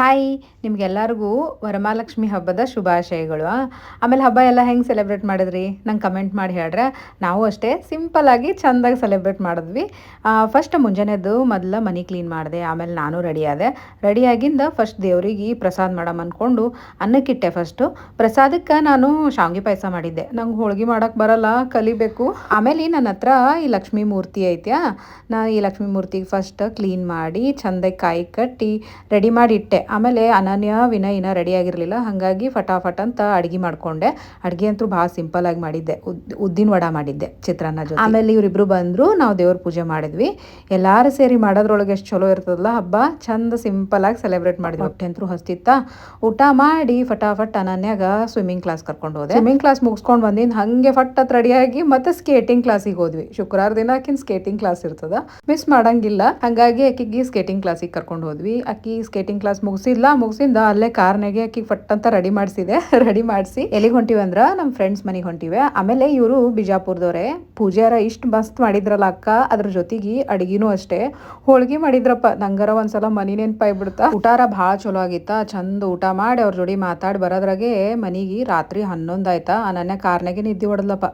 Hi ನಿಮ್ಗೆಲ್ಲರಿಗೂ ವರಮಹಾಲಕ್ಷ್ಮಿ ಹಬ್ಬದ ಶುಭಾಶಯಗಳು. ಆಮೇಲೆ ಹಬ್ಬ ಎಲ್ಲ ಹೆಂಗೆ ಸೆಲೆಬ್ರೇಟ್ ಮಾಡಿದ್ರಿ ನಂಗೆ ಕಮೆಂಟ್ ಮಾಡಿ ಹೇಳ್ರೆ. ನಾವು ಅಷ್ಟೇ ಸಿಂಪಲ್ಲಾಗಿ ಚೆಂದಾಗಿ ಸೆಲೆಬ್ರೇಟ್ ಮಾಡಿದ್ವಿ. ಫಸ್ಟ್ ಮುಂಜಾನೆದ್ದು ಮೊದಲ ಮನೆ ಕ್ಲೀನ್ ಮಾಡಿದೆ, ಆಮೇಲೆ ನಾನು ರೆಡಿ ಆದೆ. ರೆಡಿಯಾಗಿಂದ ಫಸ್ಟ್ ದೇವ್ರಿಗೆ ಪ್ರಸಾದ ಮಾಡಮ್ ಅಂದ್ಕೊಂಡು ಅನ್ನಕ್ಕಿಟ್ಟೆ. ಫಸ್ಟು ಪ್ರಸಾದಕ್ಕೆ ನಾನು ಶಾವಿಗೆ ಪಾಯಸ ಮಾಡಿದ್ದೆ. ನಂಗೆ ಹೋಳ್ಗೆ ಮಾಡೋಕ್ಕೆ ಬರಲ್ಲ, ಕಲಿಬೇಕು. ಆಮೇಲೆ ನನ್ನ ಹತ್ರ ಈ ಲಕ್ಷ್ಮೀ ಮೂರ್ತಿ ಐತ್ಯಾ, ನಾ ಈ ಲಕ್ಷ್ಮೀ ಮೂರ್ತಿಗೆ ಫಸ್ಟ್ ಕ್ಲೀನ್ ಮಾಡಿ ಚೆಂದಾಗಿ ಕಾಯಿ ಕಟ್ಟಿ ರೆಡಿ ಮಾಡಿ ಇಟ್ಟೆ. ಆಮೇಲೆ ಅನನ್ಯ ವಿನಯ್ನ ರೆಡಿ ಆಗಿರಲಿಲ್ಲ, ಹಾಗಾಗಿ ಫಟಾಫಟ್ ಅಂತ ಅಡುಗೆ ಮಾಡಿಕೊಂಡೆ. ಅಡುಗೆ ಅಂತೂ ಭಾಳ ಸಿಂಪಲ್ಲಾಗಿ ಮಾಡಿದ್ದೆ, ಉದ್ದಿನ ವಡ ಮಾಡಿದ್ದೆ ಚಿತ್ರಾನ್ನ ಜೊತೆ. ಆಮೇಲೆ ಇವರಿಬ್ಬರು ಬಂದರು, ನಾವು ದೇವ್ರ ಪೂಜೆ ಮಾಡಿದ್ವಿ. ಎಲ್ಲರೂ ಸೇರಿ ಮಾಡೋದ್ರೊಳಗೆ ಎಷ್ಟು ಚಲೋ ಇರ್ತದಲ್ಲ ಹಬ್ಬ. ಚಂದ ಸಿಂಪಲ್ಲಾಗಿ ಸೆಲೆಬ್ರೇಟ್ ಮಾಡಿದ್ವಿ. ಹೊಟ್ಟೆ ಅಂತೂ ಹಸ್ತಿತ್ತ. ಊಟ ಮಾಡಿ ಫಟಾಫಟ್ ಅನನ್ಯಾಗ ಸ್ವಿಮ್ಮಿಂಗ್ ಕ್ಲಾಸ್ ಕರ್ಕೊಂಡು ಹೋದೆ. ಸ್ವಿಮ್ಮಿಂಗ್ ಕ್ಲಾಸ್ ಮುಗಿಸ್ಕೊಂಡು ಬಂದಿದ್ದು ಹಾಗೆ ಫಟ್ ಅಂತ ರೆಡಿಯಾಗಿ ಮತ್ತೆ ಸ್ಕೇಟಿಂಗ್ ಕ್ಲಾಸಿಗೆ ಹೋದ್ವಿ. ಶುಕ್ರವಾರ ದಿನ ಆಕಿನ ಸ್ಕೇಟಿಂಗ್ ಕ್ಲಾಸ್ ಇರ್ತದ, ಮಿಸ್ ಮಾಡಂಗಿಲ್ಲ. ಹಾಗಾಗಿ ಆಕಿಗೆ ಸ್ಕೇಟಿಂಗ್ ಕ್ಲಾಸಿಗೆ ಕರ್ಕೊಂಡು ಹೋದ್ವಿ. ಆಕಿ ಸ್ಕೇಟಿಂಗ್ ಕ್ಲಾಸ್ ಮುಗಿಸಿಂದ ಅಲ್ಲೇ ಕಾರ್ನಾಗೆ ಆಕಿಗೆ ಫಟ್ ಅಂತ ರೆಡಿ ಮಾಡಿಸಿದೆ. ರೆಡಿ ಮಾಡಿಸಿ ಎಲ್ಲಿಗೆ ಹೊಂಟಿವಿ ಅಂದ್ರೆ ನಮ್ಮ ಫ್ರೆಂಡ್ಸ್ ಮನೆಗೆ ಹೊಂಟಿವೆ. ಆಮೇಲೆ ಇವರು ಬಿಜಾಪುರದವ್ರೆ. ಪೂಜಾರ ಇಷ್ಟು ಮಸ್ತ್ ಮಾಡಿದ್ರಲ್ಲ ಅಕ್ಕ, ಅದ್ರ ಜೊತೆಗೆ ಅಡಿಗೆನೂ ಅಷ್ಟೇ ಹೋಳ್ಗೆ ಮಾಡಿದ್ರಪ್ಪ. ನಂಗರ ಒಂದ್ಸಲ ಮನಿ ನೆನಪಾಗ್ಬಿಡ್ತಾ. ಊಟಾರ ಭಾಳ ಚಲೋ ಆಗಿತ್ತ. ಚಂದ ಊಟ ಮಾಡಿ ಅವ್ರ ಜೋಡಿ ಮಾತಾಡಿ ಬರೋದ್ರಾಗೆ ಮನೆಗೆ ರಾತ್ರಿ 11 ಆಯ್ತಾ. ನನ್ನ ಕಾರ್ನಾಗೆ ನಿದ್ದೆ ಹೊಡೆದ್ಲಪ್ಪ.